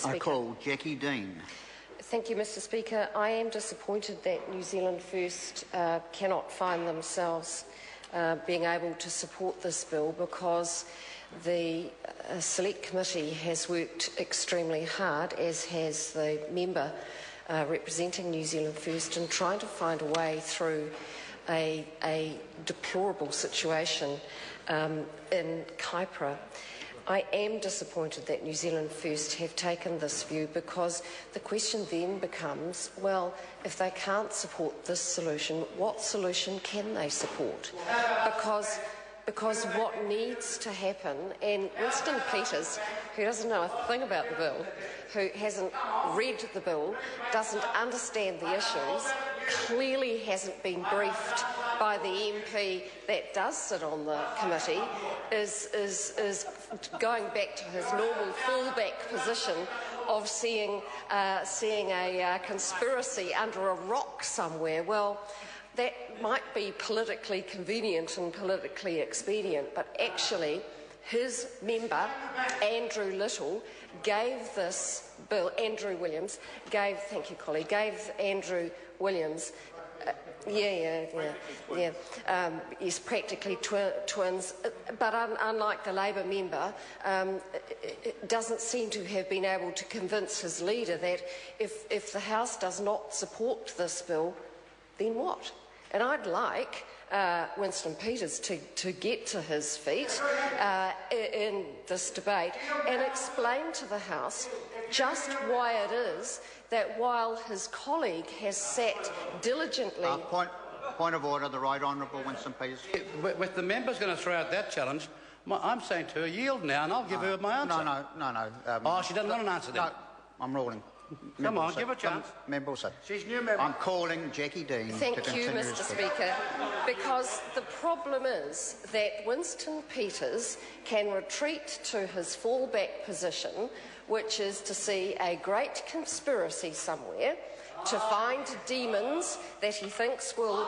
Speaker. I call Jackie Dean. Thank you, Mr. Speaker. I am disappointed that New Zealand First cannot find themselves being able to support this bill, because the Select Committee has worked extremely hard, as has the member representing New Zealand First, in trying to find a way through a deplorable situation in Kaipara. I am disappointed that New Zealand First have taken this view, because the question then becomes, well, if they can't support this solution, what solution can they support? Because what needs to happen, and Winston Peters, who doesn't know a thing about the bill, who hasn't read the bill, doesn't understand the issues, clearly hasn't been briefed by the MP that does sit on the committee, is going back to his normal fallback position of seeing a conspiracy under a rock somewhere. Well, that might be politically convenient and politically expedient, but actually his member, Andrew Little, gave this bill, Andrew Williams, gave Andrew Williams, yes, practically twins, but unlike the Labour member, doesn't seem to have been able to convince his leader that if the House does not support this bill, then what? And I'd like Winston Peters to get to his feet in this debate and explain to the House just why it is that while his colleague has sat diligently... Point of order, the Right Honourable Winston Peters. With the members going to throw out that challenge, I'm saying to her, yield now, and I'll give her my answer. No. She doesn't want an answer then? No, I'm ruling. Come on, give her a chance. Member Wilson. She's new member. I'm calling Jackie Dean Thank to continue you, Mr. Speaker, because the problem is that Winston Peters can retreat to his fallback position, which is to see a great conspiracy somewhere, to find demons that he thinks will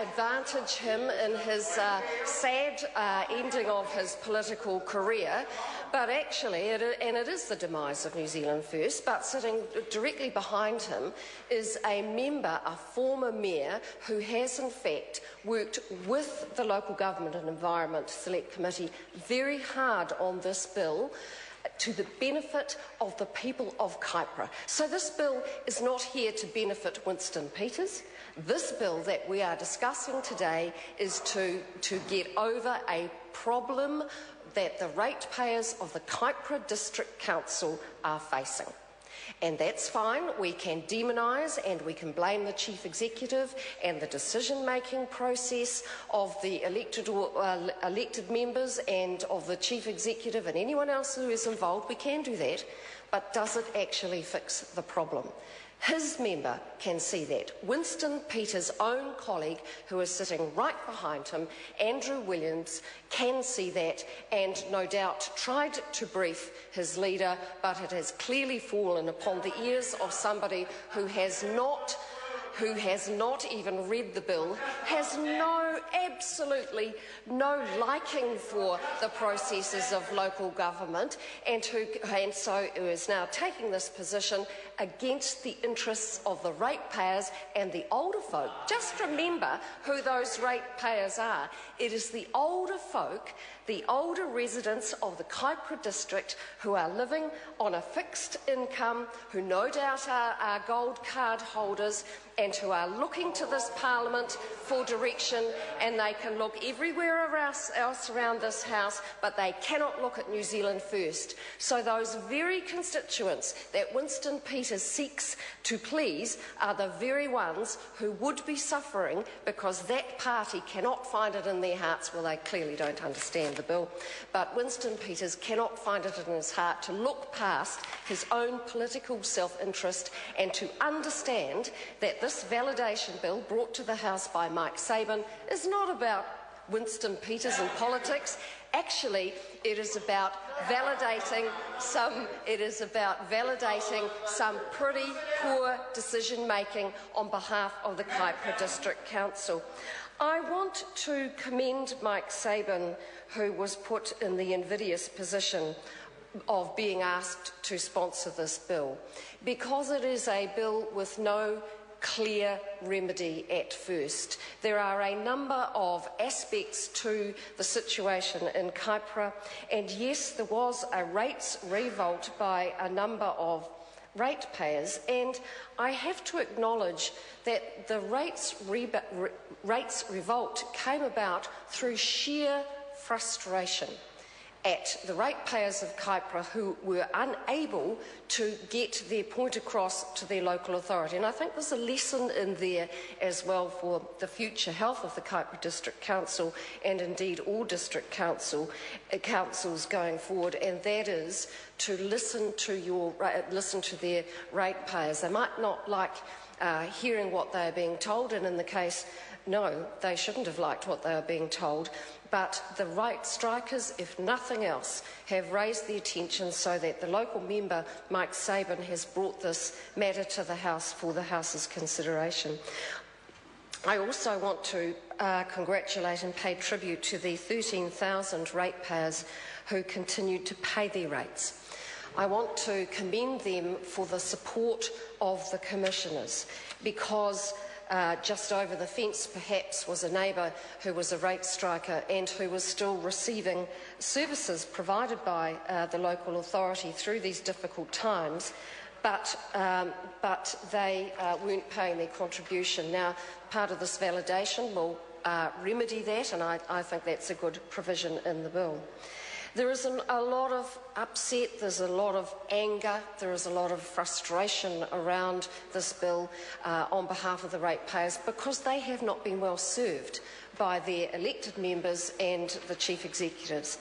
advantage him in his sad ending of his political career. But actually, it is the demise of New Zealand First, but sitting directly behind him is a member, a former mayor, who has in fact worked with the Local Government and Environment Select Committee very hard on this bill, to the benefit of the people of Kaipara. So this bill is not here to benefit Winston Peters. This bill that we are discussing today is to get over a problem that the ratepayers of the Kaipara District Council are facing. And that's fine. We can demonise and we can blame the Chief Executive and the decision-making process of the elected members and of the Chief Executive and anyone else who is involved. We can do that. But does it actually fix the problem? His member can see that. Winston Peters' own colleague, who is sitting right behind him, Andrew Williams, can see that and no doubt tried to brief his leader, but it has clearly fallen upon the ears of somebody who has not even read the bill, has absolutely no liking for the processes of local government, and so is now taking this position against the interests of the ratepayers and the older folk. Just remember who those ratepayers are. It is the older folk, the older residents of the Kaipara district who are living on a fixed income, who no doubt are gold card holders, and who are looking to this Parliament for direction, and they can look everywhere else around this House, but they cannot look at New Zealand First. So those very constituents that Winston Peters seeks to please are the very ones who would be suffering because that party cannot find it in their hearts. Well, they clearly don't understand the bill, but Winston Peters cannot find it in his heart to look past his own political self-interest and to understand that this validation bill brought to the House by Mike Sabin is not about Winston Peters and politics. Actually, it is about validating some pretty poor decision-making on behalf of the Kaipara District Council. I want to commend Mike Sabin, who was put in the invidious position of being asked to sponsor this bill, because it is a bill with no clear remedy at first. There are a number of aspects to the situation in Kaipara, and yes, there was a rates revolt by a number of ratepayers, and I have to acknowledge that the rates revolt came about through sheer frustration at the ratepayers of Kaipara who were unable to get their point across to their local authority. And I think there's a lesson in there as well for the future health of the Kaipara District Council and indeed all district councils going forward, and that is to listen to their ratepayers. They might not like hearing what they are being told, and in the case, no, they shouldn't have liked what they are being told, but the right strikers, if nothing else, have raised the attention so that the local member, Mike Sabin, has brought this matter to the House for the House's consideration. I also want to congratulate and pay tribute to the 13,000 ratepayers who continued to pay their rates. I want to commend them for the support of the commissioners, because just over the fence perhaps was a neighbour who was a rate striker and who was still receiving services provided by the local authority through these difficult times, but they weren't paying their contribution. Now, part of this validation will remedy that, and I think that's a good provision in the bill. There is a lot of upset, there's a lot of anger, there is a lot of frustration around this bill on behalf of the ratepayers, because they have not been well served by their elected members and the chief executives.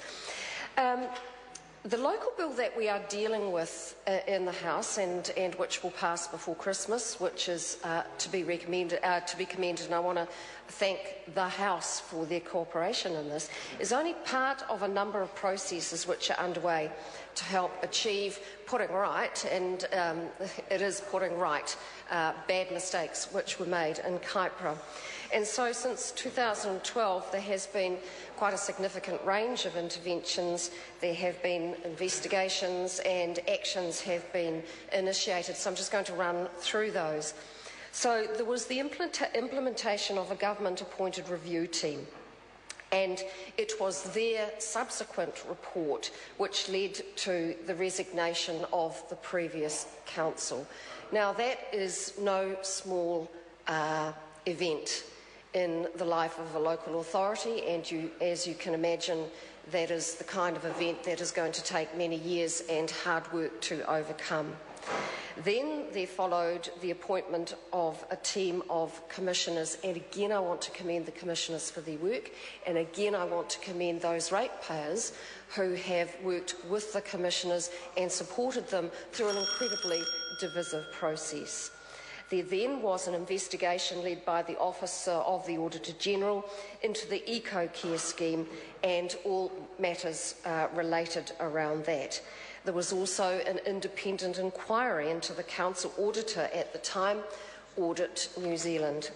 The local bill that we are dealing with in the House and which will pass before Christmas, which is to be commended, and I want to thank the House for their cooperation in this, is only part of a number of processes which are underway to help achieve putting right, and it is putting right, bad mistakes which were made in Kaipara. And so since 2012 there has been quite a significant range of interventions. There have been investigations and actions have been initiated, so I'm just going to run through those. So there was the implementation of a government-appointed review team, and it was their subsequent report which led to the resignation of the previous council. Now, that is no small event in the life of a local authority, and as you can imagine, that is the kind of event that is going to take many years and hard work to overcome. Then there followed the appointment of a team of commissioners, and again I want to commend the commissioners for their work, and again I want to commend those ratepayers who have worked with the commissioners and supported them through an incredibly divisive process. There then was an investigation led by the Office of the Auditor-General into the Eco-Care scheme and all matters related around that. There was also an independent inquiry into the council auditor at the time, Audit New Zealand.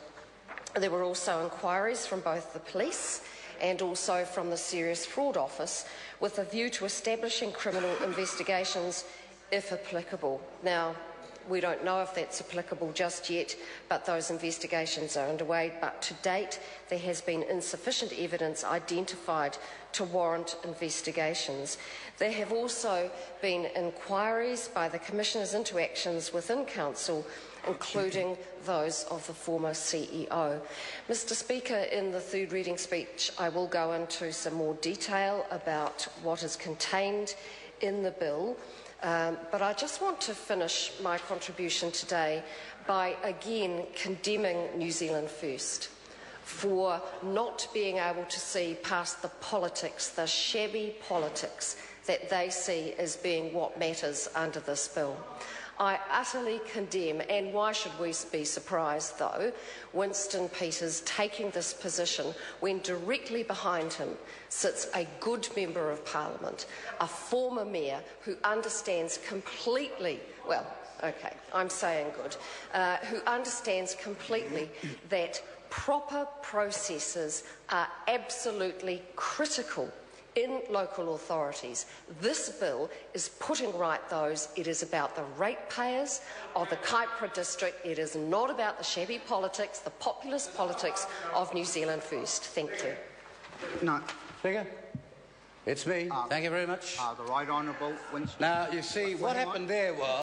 There were also inquiries from both the police and also from the Serious Fraud Office with a view to establishing criminal investigations if applicable. Now, we don't know if that's applicable just yet, but those investigations are underway. But to date, there has been insufficient evidence identified to warrant investigations. There have also been inquiries by the Commissioners into actions within Council, including those of the former CEO. Mr. Speaker, in the third reading speech, I will go into some more detail about what is contained in the bill. But I just want to finish my contribution today by again condemning New Zealand First for not being able to see past the politics, the shabby politics that they see as being what matters under this bill. I utterly condemn, and why should we be surprised though, Winston Peters taking this position when directly behind him sits a good Member of Parliament, a former Mayor who understands completely, well, okay, I'm saying good, who understands completely that proper processes are absolutely critical in local authorities. This bill is putting right those. It is about the ratepayers of the Kaipara district. It is not about the shabby politics, the populist politics of New Zealand First. Thank you. No. Speaker? It's me. Thank you very much. The Right Honourable Winston. Now, you see, what happened there was...